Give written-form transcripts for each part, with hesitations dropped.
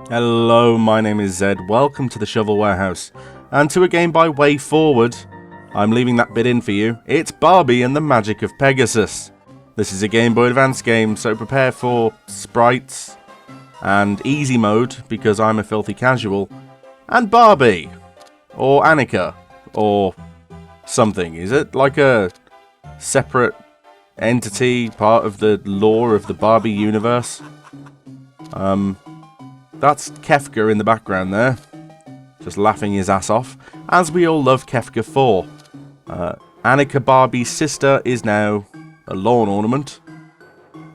Hello, my name is Zed. Welcome to the Shovel Warehouse, and to a game by Way Forward. I'm leaving that bit in for you. It's Barbie and the Magic of Pegasus. This is a Game Boy Advance game, so prepare for sprites and easy mode, because I'm a filthy casual, and Barbie, or Annika, or something. Is it like a separate entity, part of the lore of the Barbie universe? That's Kefka in the background there, just laughing his ass off, as we all love Kefka for. Annika, Barbie's sister, is now a lawn ornament.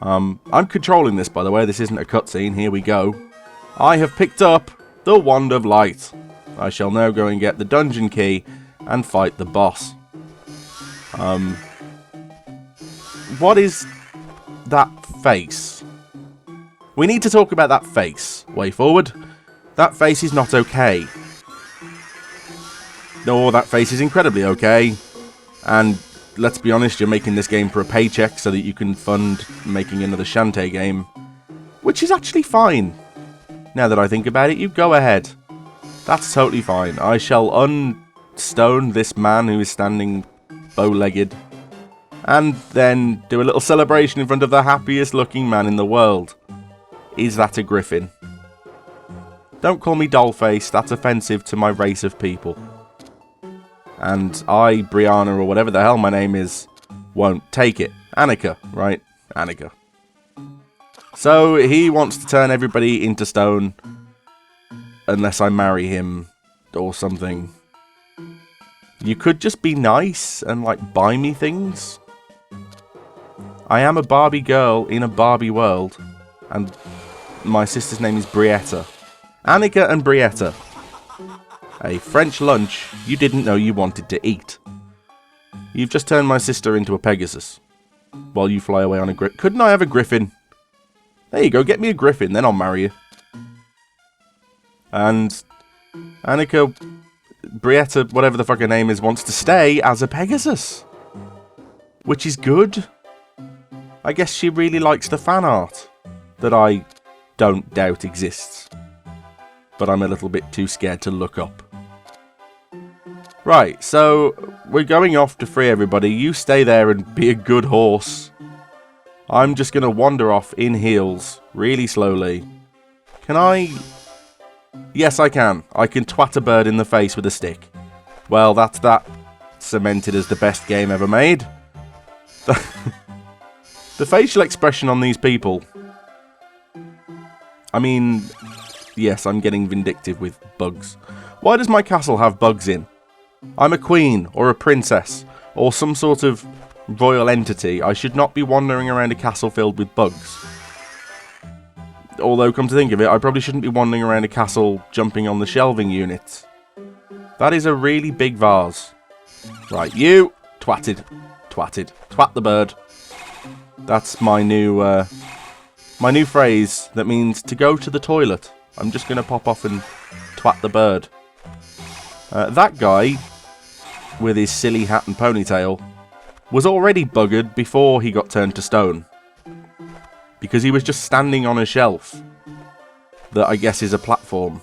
I'm controlling this, by the way. This isn't a cutscene. Here we go. I have picked up the Wand of Light. I shall now go and get the dungeon key and fight the boss. What is that face? We need to talk about that face. Way forward. That face is not okay. No, that face is incredibly okay. And let's be honest, you're making this game for a paycheck so that you can fund making another Shantae game. Which is actually fine. Now that I think about it, you go ahead. That's totally fine. I shall unstone this man who is standing bow-legged. And then do a little celebration in front of the happiest looking man in the world. Is that a griffin? Don't call me dollface, that's offensive to my race of people. And I, Brianna, or whatever the hell my name is, won't take it. Annika, right? Annika. So, he wants to turn everybody into stone, unless I marry him, or something. You could just be nice, and like, buy me things. I am a Barbie girl in a Barbie world, and my sister's name is Brietta. Annika and Brietta. A French lunch you didn't know you wanted to eat. You've just turned my sister into a Pegasus. While you fly away on a griffin. Couldn't I have a griffin? There you go, get me a griffin, then I'll marry you. And Annika, Brietta, whatever the fuck her name is, wants to stay as a Pegasus. Which is good. I guess she really likes the fan art. That I don't doubt exists. But I'm a little bit too scared to look up. Right, so we're going off to free everybody. You stay there and be a good horse. I'm just going to wander off in heels, really slowly. Can I? Yes, I can. I can twat a bird in the face with a stick. Well, that's that cemented as the best game ever made. The facial expression on these people. I mean, yes, I'm getting vindictive with bugs. Why does my castle have bugs in? I'm a queen, or a princess, or some sort of royal entity. I should not be wandering around a castle filled with bugs. Although, come to think of it, I probably shouldn't be wandering around a castle jumping on the shelving units. That is a really big vase. Right, you! Twatted. Twatted. Twat the bird. That's my new phrase that means to go to the toilet. I'm just going to pop off and twat the bird. That guy, with his silly hat and ponytail, was already buggered before he got turned to stone. Because he was just standing on a shelf. That I guess is a platform.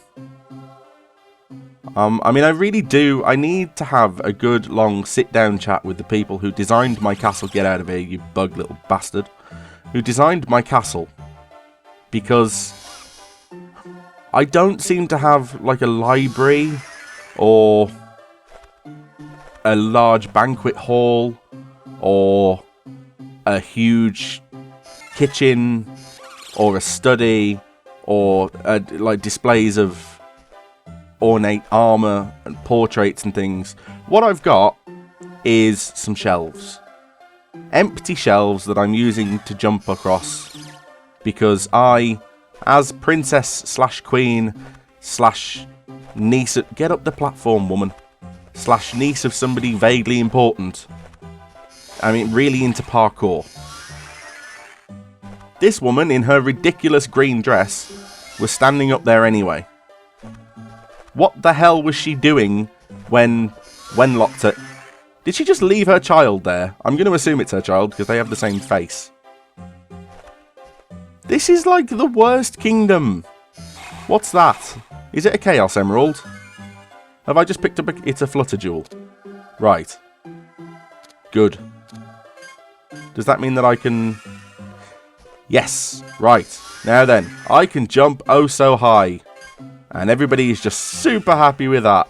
I mean, I need to have a good, long, sit-down chat with the people who designed my castle. Get out of here, you bug little bastard. Who designed my castle. Because I don't seem to have, like, a library, or a large banquet hall, or a huge kitchen, or a study, or, like, displays of ornate armour and portraits and things. What I've got is some shelves. Empty shelves that I'm using to jump across. Because I, as princess slash queen slash niece... Get up the platform, woman. Slash niece of somebody vaguely important. I mean, really into parkour. This woman, in her ridiculous green dress, was standing up there anyway. What the hell was she doing when locked it? Did she just leave her child there? I'm going to assume it's her child because they have the same face. This is like the worst kingdom. What's that? Is it a Chaos Emerald? Have I just picked up it's a Flutter Jewel. Right. Good. Does that mean that I can... Yes. Right. Now then, I can jump oh so high. And everybody is just super happy with that.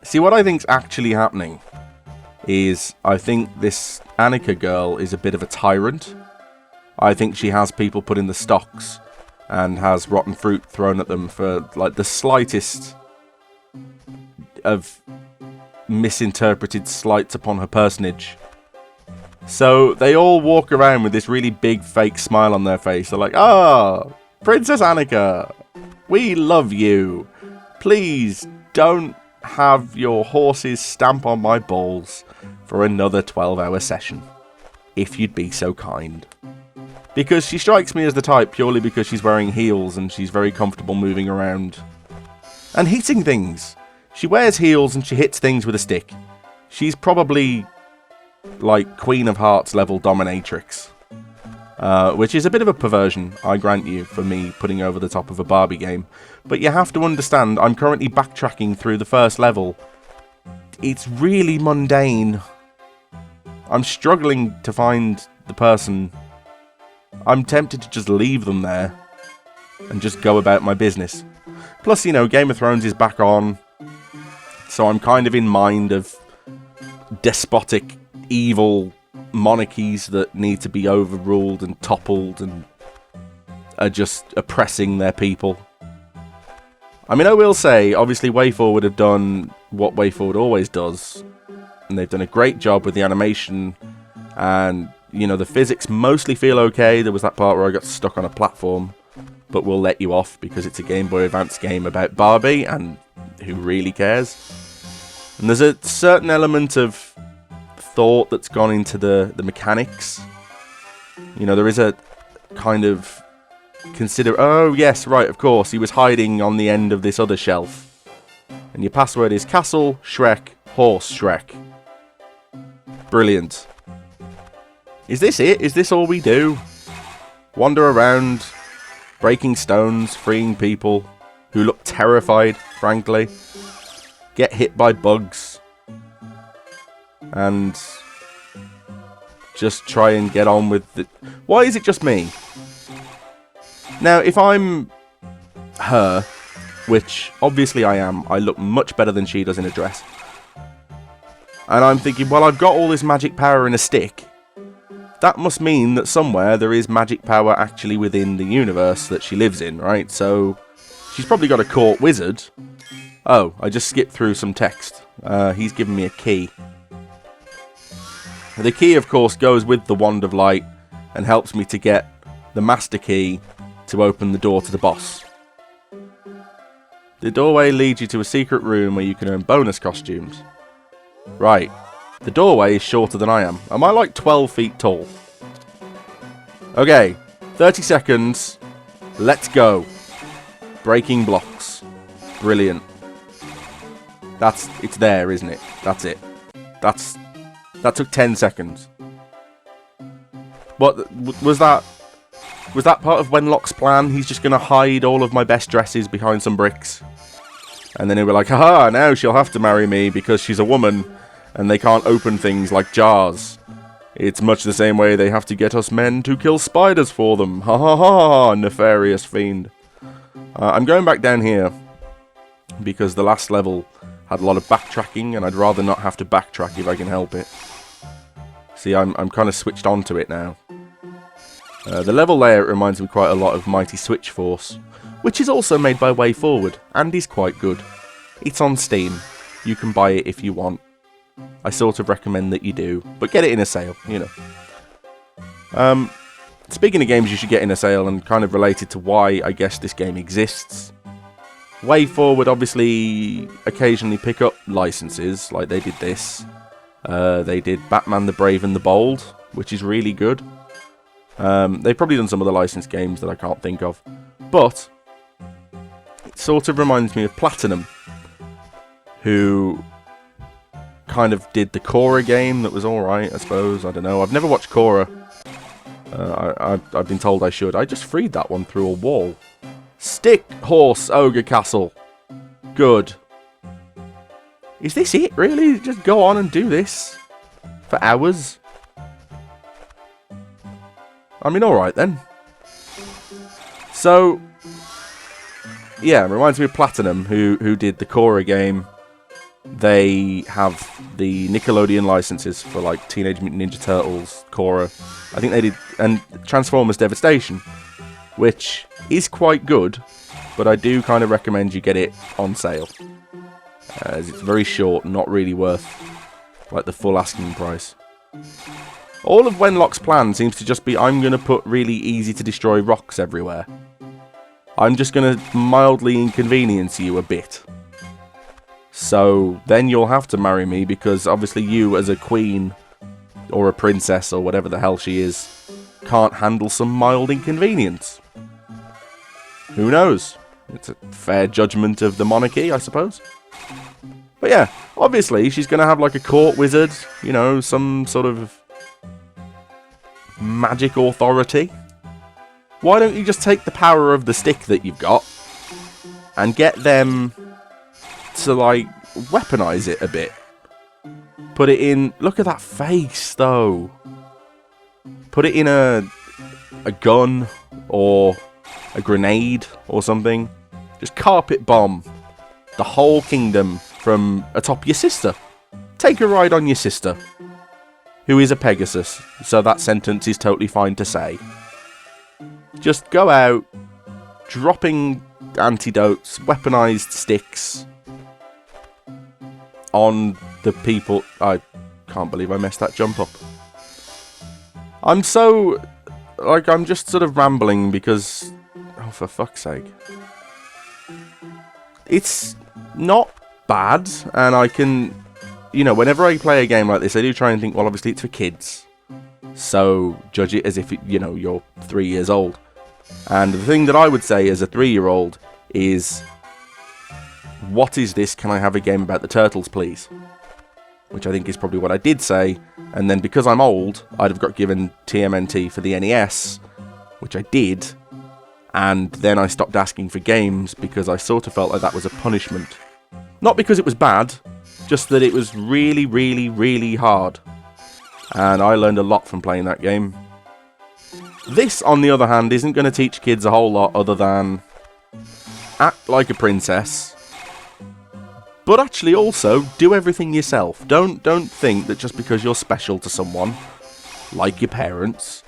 See, what I think's actually happening is I think this Annika girl is a bit of a tyrant. I think she has people put in the stocks and has rotten fruit thrown at them for like the slightest of misinterpreted slights upon her personage. So they all walk around with this really big fake smile on their face. They're like, "Ah, Princess Annika, we love you. Please don't have your horses stamp on my balls for another 12-hour session, if you'd be so kind." Because she strikes me as the type purely because she's wearing heels and she's very comfortable moving around. And hitting things. She wears heels and she hits things with a stick. She's probably like Queen of Hearts level dominatrix. Which is a bit of a perversion, I grant you, for me putting over the top of a Barbie game. But you have to understand, I'm currently backtracking through the first level. It's really mundane. I'm struggling to find the person. I'm tempted to just leave them there and just go about my business. Plus, you know, Game of Thrones is back on, so I'm kind of in mind of despotic, evil monarchies that need to be overruled and toppled and are just oppressing their people. I mean, I will say, obviously, WayForward have done what WayForward always does, and they've done a great job with the animation, and, you know, the physics mostly feel okay. There was that part where I got stuck on a platform, but we'll let you off because it's a Game Boy Advance game about Barbie, and who really cares? And there's a certain element of thought that's gone into the mechanics. You know, there is a kind of oh yes, right, of course, he was hiding on the end of this other shelf. And your password is Castle Shrek Horse Shrek. Brilliant. Is this it? Is this all we do? Wander around, breaking stones, freeing people who look terrified, frankly. Get hit by bugs. And just try and get on with it. Why is it just me? Now, if I'm her, which obviously I am, I look much better than she does in a dress. And I'm thinking, well, I've got all this magic power in a stick. That must mean that somewhere there is magic power actually within the universe that she lives in, right? So she's probably got a court wizard. Oh, I just skipped through some text. He's given me a key. The key, of course, goes with the Wand of Light and helps me to get the master key to open the door to the boss. The doorway leads you to a secret room where you can earn bonus costumes. Right. The doorway is shorter than I am. Am I like 12 feet tall? Okay. 30 seconds. Let's go. Breaking blocks. Brilliant. It's there, isn't it? That's it. That took 10 seconds. What was that? Was that part of Wenlock's plan? He's just going to hide all of my best dresses behind some bricks. And then he'll be like, haha, now she'll have to marry me because she's a woman and they can't open things like jars. It's much the same way they have to get us men to kill spiders for them. Ha ha ha, nefarious fiend. I'm going back down here because the last level had a lot of backtracking and I'd rather not have to backtrack if I can help it. See, I'm kind of switched on to it now. The level layout reminds me quite a lot of Mighty Switch Force, which is also made by WayForward, and is quite good. It's on Steam. You can buy it if you want. I sort of recommend that you do, but get it in a sale, you know. Speaking of games you should get in a sale, and kind of related to why I guess this game exists, WayForward obviously occasionally pick up licenses, like they did this. They did Batman the Brave and the Bold, which is really good. They've probably done some other licensed games that I can't think of. But it sort of reminds me of Platinum, who kind of did the Korra game that was alright, I suppose. I don't know. I've never watched Korra. I've been told I should. I just freed that one through a wall. Stick Horse Ogre Castle. Good. Is this it, really? Just go on and do this? For hours? I mean, alright then. So, yeah, it reminds me of Platinum, who did the Korra game. They have the Nickelodeon licenses for, like, Teenage Mutant Ninja Turtles, Korra. I think they did, and Transformers Devastation, which is quite good, but I do kind of recommend you get it on sale. As it's very short, not really worth, like, the full asking price. All of Wenlock's plan seems to just be, I'm going to put really easy to destroy rocks everywhere. I'm just going to mildly inconvenience you a bit. So then you'll have to marry me, because obviously you as a queen or a princess or whatever the hell she is can't handle some mild inconvenience. Who knows? It's a fair judgment of the monarchy, I suppose. But yeah, obviously she's going to have like a court wizard, you know, some sort of magic authority. Why don't you just take the power of the stick that you've got and get them to, like, weaponize it a bit? Put it in... Look at that face, though. Put it in a gun or a grenade or something. Just carpet bomb the whole kingdom from atop your sister. Take a ride on your sister, who is a Pegasus, so that sentence is totally fine to say. Just go out, dropping antidotes, weaponized sticks on the people. I can't believe I messed that jump up. I'm so... like, I'm just sort of rambling because... oh, for fuck's sake. It's not bad, and I can... you know, whenever I play a game like this, I do try and think, well, obviously it's for kids. So, judge it as if, you know, you're 3 years old. And the thing that I would say as a 3-year-old is, what is this? Can I have a game about the turtles, please? Which I think is probably what I did say. And then because I'm old, I'd have got given TMNT for the NES, which I did. And then I stopped asking for games because I sort of felt like that was a punishment. Not because it was bad, just that it was really, really, really hard. And I learned a lot from playing that game. This, on the other hand, isn't going to teach kids a whole lot other than act like a princess, but actually also do everything yourself. Don't think that just because you're special to someone, like your parents,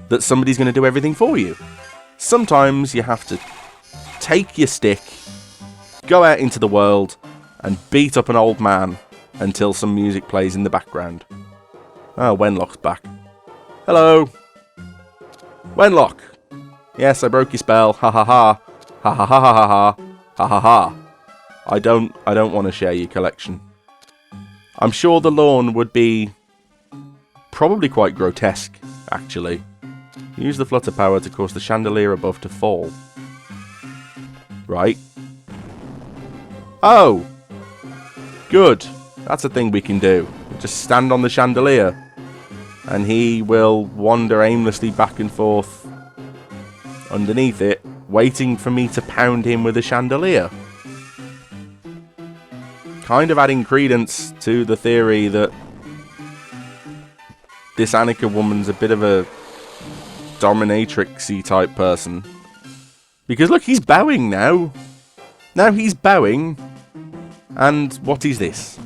that somebody's going to do everything for you. Sometimes you have to take your stick, go out into the world, and beat up an old man until some music plays in the background. Oh, Wenlock's back. Hello! Wenlock! Yes, I broke your spell. Ha ha ha. Ha ha ha ha ha ha. Ha ha ha. I don't want to share your collection. I'm sure the lawn would be probably quite grotesque, actually. Use the flutter power to cause the chandelier above to fall. Right. Oh! Good. That's a thing we can do. Just stand on the chandelier, and he will wander aimlessly back and forth underneath it, waiting for me to pound him with a chandelier. Kind of adding credence to the theory that this Annika woman's a bit of a dominatrix-y type person. Because look, he's bowing now. Now he's bowing. And what is this?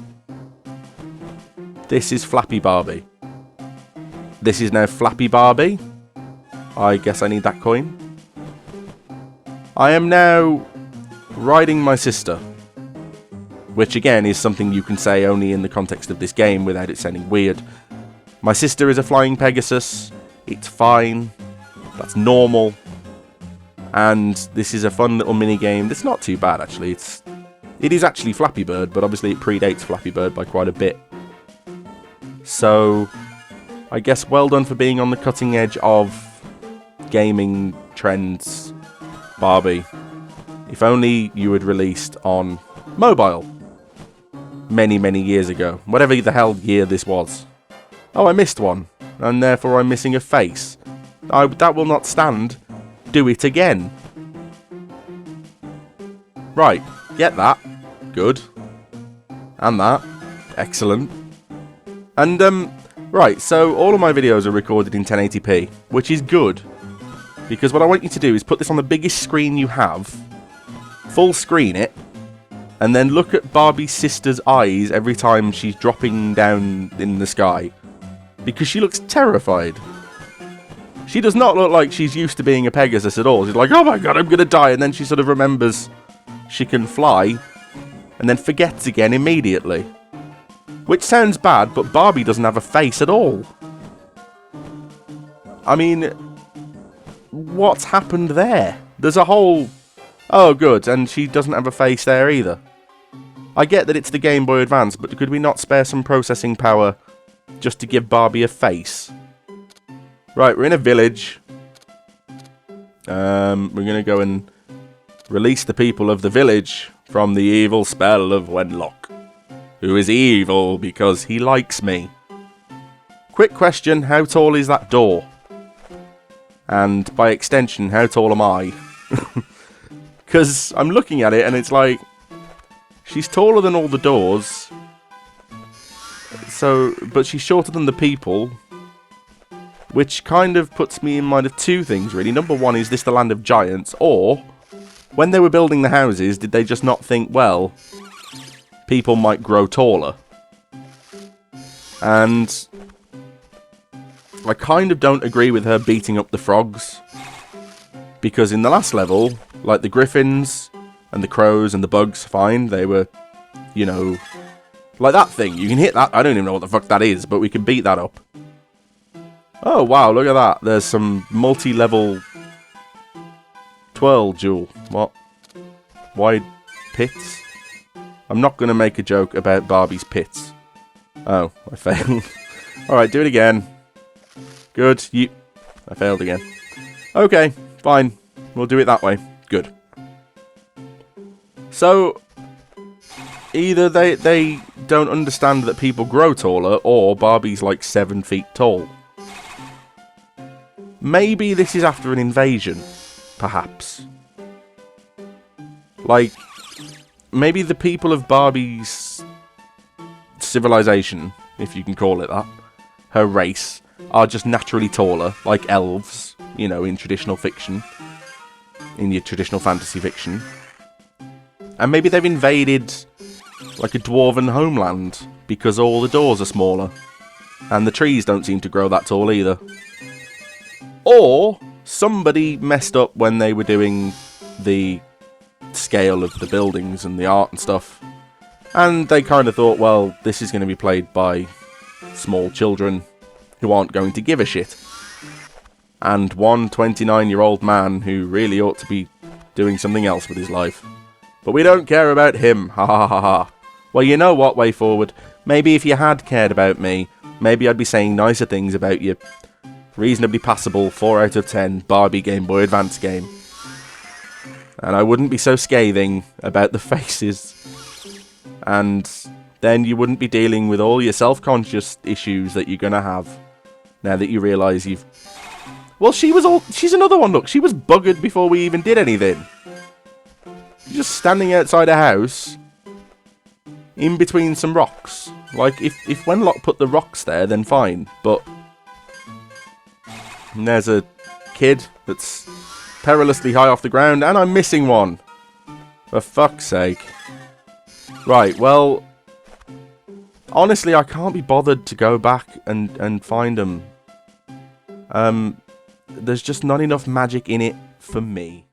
This is Flappy Barbie. This is now Flappy Barbie. I guess I need that coin. I am now riding my sister. Which again is something you can say only in the context of this game without it sounding weird. My sister is a flying Pegasus. It's fine. That's normal. And this is a fun little mini game. That's not too bad actually. It is actually Flappy Bird, but obviously it predates Flappy Bird by quite a bit. So, I guess well done for being on the cutting edge of gaming trends, Barbie. If only you had released on mobile many, many years ago. Whatever the hell year this was. Oh, I missed one, and therefore I'm missing a face. That will not stand. Do it again. Right, get that. Good. And that. Excellent. And, right, so all of my videos are recorded in 1080p, which is good. Because what I want you to do is put this on the biggest screen you have, full screen it, and then look at Barbie's sister's eyes every time she's dropping down in the sky. Because she looks terrified. She does not look like she's used to being a Pegasus at all. She's like, oh my god, I'm gonna die, and then she sort of remembers she can fly, and then forgets again immediately. Which sounds bad, but Barbie doesn't have a face at all. I mean, what's happened there? There's a whole... Oh, good, and she doesn't have a face there either. I get that it's the Game Boy Advance, but could we not spare some processing power just to give Barbie a face? Right, we're in a village. We're going to go and release the people of the village from the evil spell of Wenlock, who is evil because he likes me. Quick question, how tall is that door? And by extension, how tall am I? Because I'm looking at it and it's like, she's taller than all the doors. So, but she's shorter than the people. Which kind of puts me in mind of two things, really. Number one, is this the land of giants? Or, when they were building the houses, did they just not think, well, people might grow taller? And I kind of don't agree with her beating up the frogs. Because in the last level, like the griffins and the crows and the bugs, fine, they were, you know, like that thing. You can hit that. I don't even know what the fuck that is, but we can beat that up. Oh, wow, look at that. There's some multi-level twirl jewel. What? Wide pits? I'm not going to make a joke about Barbie's pits. Oh, I failed. Alright, do it again. Good. I failed again. Okay, fine. We'll do it that way. Good. So, either they don't understand that people grow taller, or Barbie's like 7 feet tall. Maybe this is after an invasion, perhaps. Like, maybe the people of Barbie's civilization, if you can call it that, her race, are just naturally taller, like elves, you know, in traditional fiction, in your traditional fantasy fiction. And maybe they've invaded, like, a dwarven homeland, because all the doors are smaller, and the trees don't seem to grow that tall either. Or somebody messed up when they were doing the scale of the buildings and the art and stuff. And they kind of thought, well, this is going to be played by small children who aren't going to give a shit. And one 29-year-old man who really ought to be doing something else with his life. But we don't care about him, ha ha ha ha. Well, you know what, way forward, maybe if you had cared about me, maybe I'd be saying nicer things about you. Reasonably passable, 4 out of 10, Barbie Game Boy Advance game. And I wouldn't be so scathing about the faces. And then you wouldn't be dealing with all your self-conscious issues that you're gonna have. Now that you realise you've... Well, she's another one, look. She was buggered before we even did anything. Just standing outside a house, in between some rocks. Like, if Wenlock put the rocks there, then fine. But... And there's a kid that's perilously high off the ground, and I'm missing one. For fuck's sake. Right, well... Honestly, I can't be bothered to go back and find them. There's just not enough magic in it for me.